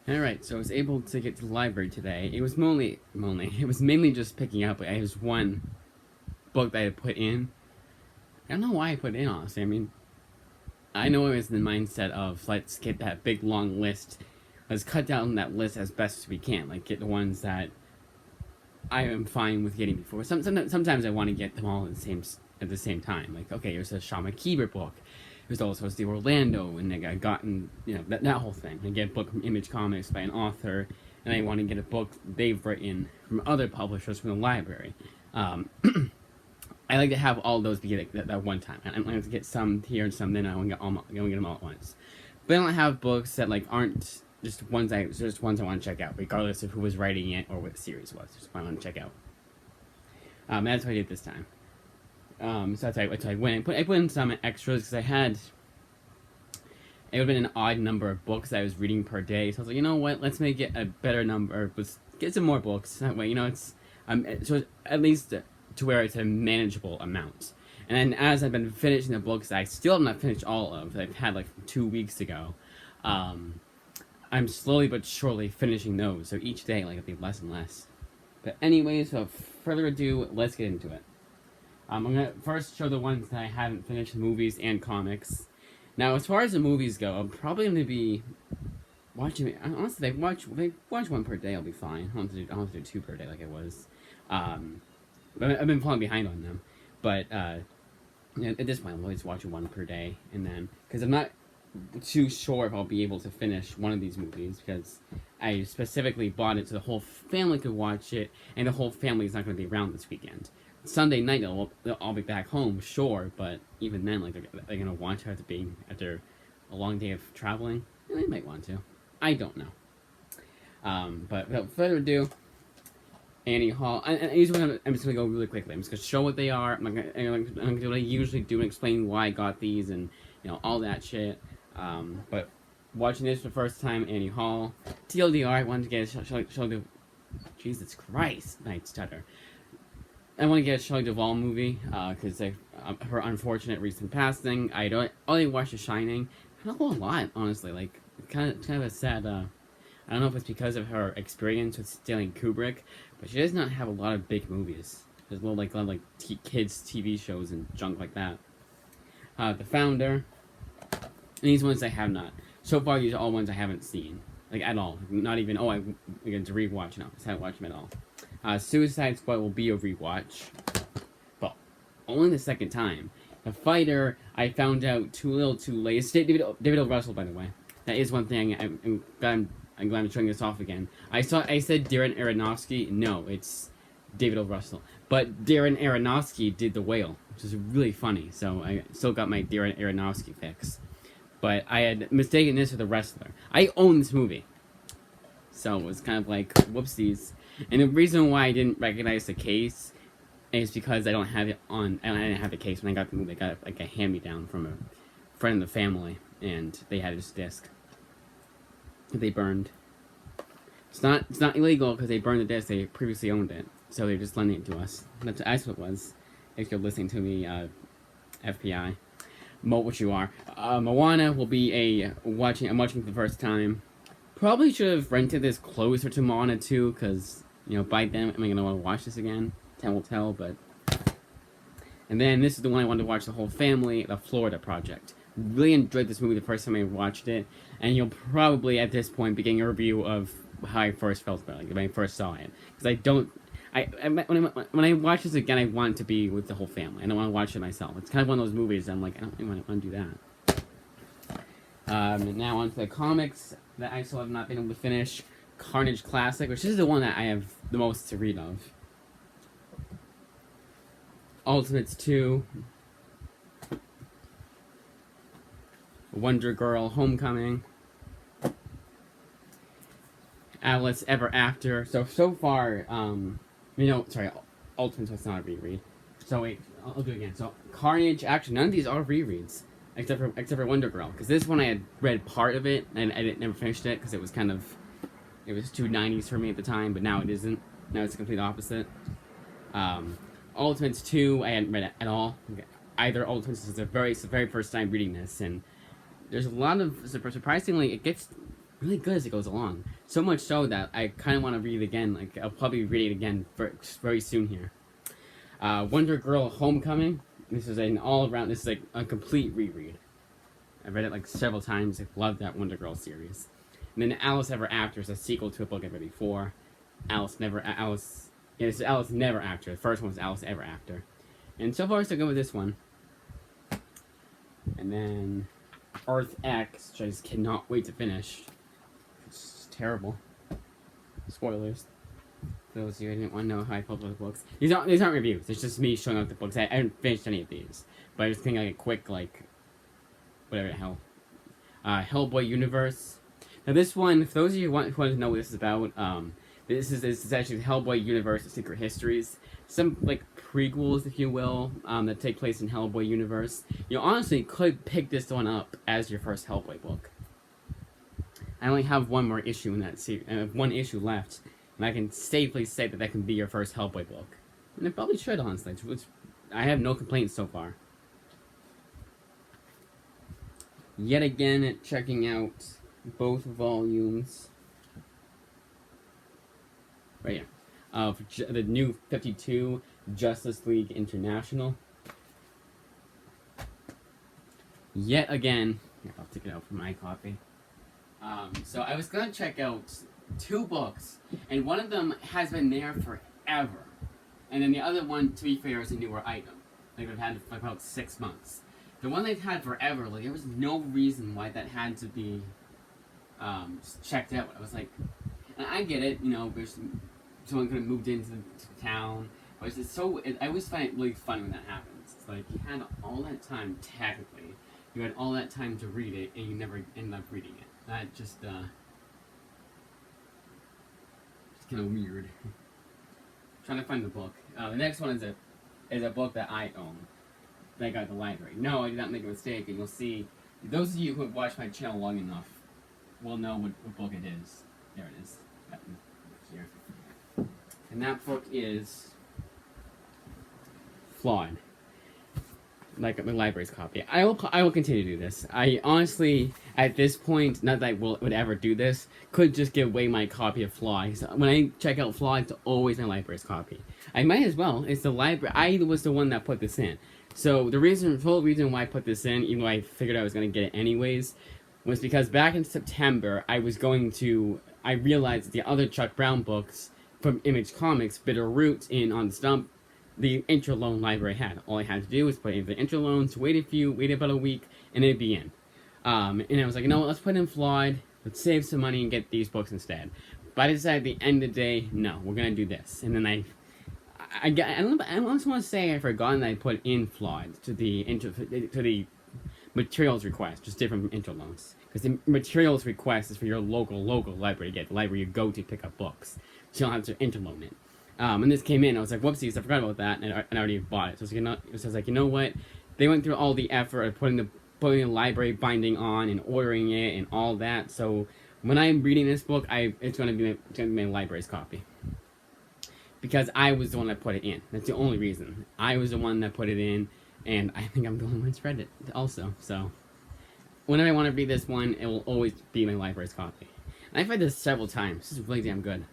Alright, so I was able to get to the library today. It was it was mainly just picking up. I was one book that I had put in. I don't know why I put it in, honestly. I mean, I know I was in the mindset of, let's get that big long list. Let's cut down that list as best as we can. Like, get the ones that I am fine with getting before. Sometimes I want to get them all at the same time. Like, okay, there's a Sean McKeever book. There's also the Orlando, and I gotten, that whole thing. I get a book from Image Comics by an author, and I want to get a book they've written from other publishers from the library. I like to have all those be like that one time. I like to get some here and some then. I want to get them all at once. But I don't have books that aren't just ones I want to check out, regardless of who was writing it or what the series was. Just what I want to check out. That's what I did this time. So that's what I went. I put in some extras because it would have been an odd number of books I was reading per day. So I was like, you know what? Let's make it a better number. Let's get some more books. That way, so at least to where it's a manageable amount. And then as I've been finishing the books I still have not finished all of, that I've had 2 weeks ago, I'm slowly but surely finishing those. So each day, it'll be less and less. But anyways, without further ado, let's get into it. I'm going to first show the ones that I haven't finished, movies and comics. Now, as far as the movies go, I'm probably going to be watching... Honestly, if I watch one per day, I'll be fine. I don't have to do two per day like I was. But I've been falling behind on them. But at this point, I'm always watching one per day. And then... Because I'm not too sure if I'll be able to finish one of these movies. Because I specifically bought it so the whole family could watch it. And the whole family is not going to be around this weekend. Sunday night, they'll all be back home, sure, but even then, they're gonna want to after a long day of traveling. And they might want to. I don't know. But without further ado, Annie Hall. I'm just gonna go really quickly. I'm just gonna show what they are. I'm gonna do what I usually do and explain why I got these and all that shit. But watching this for the first time, Annie Hall. TLDR, I wanted to get show the. Jesus Christ, night stutter. I want to get a Shelley Duvall movie, because her unfortunate recent passing. I only watched The Shining. Not a whole lot, honestly. Kind of a sad, I don't know if it's because of her experience with Stanley Kubrick, but she does not have a lot of big movies. There's a lot of kids' TV shows and junk like that. The Founder. And these ones I have not. So far, these are all ones I haven't seen. At all. Not even, I'm going to rewatch. No, I just haven't watched them at all. Suicide Squad will be a rewatch, but only the second time. The Fighter, I found out too little too late. It's David O. Russell, by the way. That is one thing. I'm glad I'm showing this off again. I said Darren Aronofsky. No, it's David O. Russell. But Darren Aronofsky did The Whale, which is really funny. So I still got my Darren Aronofsky fix. But I had mistaken this for The Wrestler. I own this movie. So it was kind of whoopsies. And the reason why I didn't recognize the case is because I didn't have the case when I got the movie. I got a hand-me-down from a friend of the family, and they had this disc that they burned. It's not illegal because they burned the disc. They previously owned it, so they're just lending it to us. That's what it was. If you're listening to me, FBI, what you are. Moana will be I'm watching for the first time. Probably should have rented this closer to Moana 2, because, by then, am I going to want to watch this again? Time will tell, but... And then, this is the one I wanted to watch the whole family, The Florida Project. Really enjoyed this movie the first time I watched it, and you'll probably, at this point, be getting a review of how I first felt about it, when I first saw it. Because when I watch this again, I want it to be with the whole family. I don't want to watch it myself. It's kind of one of those movies I'm I don't really want to do that. Now on to the comics that I still have not been able to finish. Carnage Classic, which is the one that I have the most to read of. Ultimates 2. Wonder Girl Homecoming. Alice Ever After. So far, sorry, Ultimates was not a reread. So wait, I'll do it again. So Carnage, actually none of these are rereads. Except for Wonder Girl, because this one I had read part of it and I never finished it because it was too 90s for me at the time, but now it isn't. Now it's the complete opposite. Ultimates 2 I hadn't read it at all. Either Ultimates is the very first time reading this, and there's a lot of surprisingly it gets really good as it goes along. So much so that I kind of want to read it again. Like, I'll probably read it again very soon here. Wonder Girl Homecoming. This is an all-around, this is like a complete reread. I read it like several times. I love that Wonder Girl series. And then Alice Ever After is a sequel to a book I've read before. Alice Never After. The first one was Alice Ever After. And so far, so good with this one. And then Earth X, which I just cannot wait to finish. It's terrible. Spoilers. For those of you who didn't want to know how I felt about the books. These aren't reviews. It's just me showing off the books. I haven't finished any of these. But I just think like a quick, like, whatever the hell. Hellboy Universe. Now this one, for those of you who want to know what this is about, this is actually the Hellboy Universe of Secret Histories. Some, like, prequels, if you will, that take place in Hellboy Universe. You honestly could pick this one up as your first Hellboy book. I only have one more issue in that series. I have one issue left. And I can safely say that can be your first Hellboy book. And it probably should, honestly. I have no complaints so far. Yet again, checking out both volumes. Right here. Of the new 52 Justice League International. Yet again, I'll take it out from my copy. So I was going to check out 2 books, and one of them has been there forever. And then the other one, to be fair, is a newer item. Like, they've had it for about 6 months. The one they've had forever, like, there was no reason why that had to be checked out. I was like, and I get it, you know, there's someone could have moved into the town. But it's just so, I always find it really fun when that happens. It's like, you had all that time, technically. You had all that time to read it, and you never ended up reading it. That just, it's kind of weird. Trying to find the book. The next one is a book that I own. That I got at the library. No, I did not make a mistake, and you'll see, those of you who have watched my channel long enough will know what book it is. There it is. Here. And that book is Flawed. Like the library's copy. I will continue to do this. I honestly, at this point, not that I would ever do this, could just give away my copy of Flawed. So when I check out Flawed, it's always my library's copy. I might as well. It's the library. I was the one that put this in. So the whole reason why I put this in, even though I figured I was going to get it anyways, was because back in September, I realized that the other Chuck Brown books from Image Comics, Bitter Roots and On the Stump, the Interloan library had. All I had to do was put in the Interloans, wait about a week, and it'd be in. And I was like, you know what, let's put in Flawed, let's save some money and get these books instead. But I decided at the end of the day, no, we're going to do this. And then I also want to say I forgot that I put in Flawed to the materials request, just different from Interloans. Because the materials request is for your local library to get, the library you go to pick up books. So you don't have to interloan it. And this came in, I was like, whoopsies, I forgot about that, and I already bought it. So I was like, you know what? They went through all the effort of putting the library binding on and ordering it and all that. So when I'm reading this book, it's going to be my library's copy. Because I was the one that put it in. That's the only reason. I was the one that put it in, and I think I'm the only one that's read it also. So whenever I want to read this one, it will always be my library's copy. And I've read this several times. This is really damn good.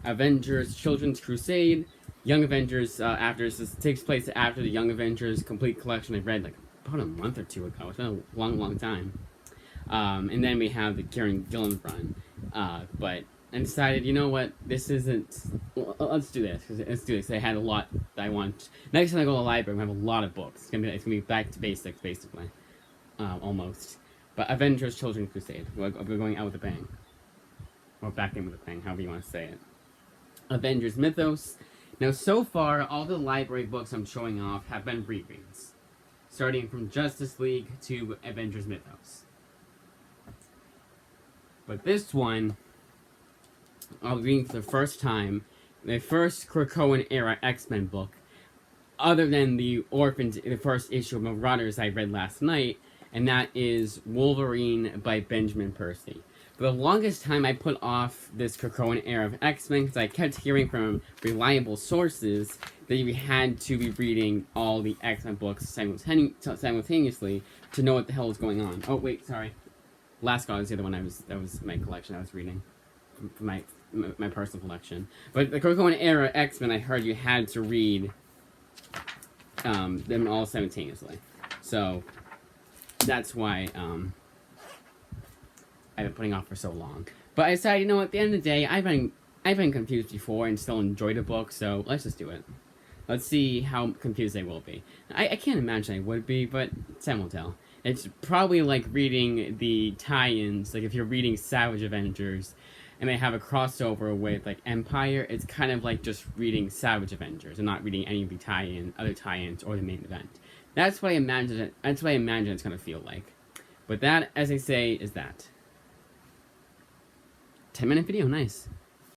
Avengers Children's Crusade. Young Avengers, this takes place after the Young Avengers complete collection I read like about a month or 2 ago. It's been a long time. And then we have the Kieran Gillen run. But I decided, you know what, this isn't, let's do this. Let's do this. I had a lot that I want. Next time I go to the library, I'm going to have a lot of books. It's gonna be back to basics, basically. Almost. But Avengers Children's Crusade. We're going out with a bang. Or back in with a bang, however you want to say it. Avengers Mythos. Now, so far, all the library books I'm showing off have been rereads, starting from Justice League to Avengers Mythos. But this one, I'll be reading for the first time, the first Krakoan era X-Men book, other than the first issue of Marauders I read last night, and that is Wolverine by Benjamin Percy. For the longest time, I put off this Krakoan era of X-Men because I kept hearing from reliable sources that you had to be reading all the X-Men books simultaneously to know what the hell was going on. Oh wait, sorry. Last God was the other one that was my collection I was reading, from my personal collection. But the Krakoan era X-Men, I heard you had to read them all simultaneously. So that's why I've been putting off for so long. But I decided, you know, at the end of the day, I've been confused before and still enjoyed a book, so let's just do it. Let's see how confused they will be. I can't imagine I would be, but time will tell. It's probably like reading the tie-ins, like if you're reading Savage Avengers, and they have a crossover with like Empire, it's kind of like just reading Savage Avengers and not reading any of the other tie-ins or the main event. That's what I imagine it's gonna feel like. But that, as I say, is that. 10-minute video, nice.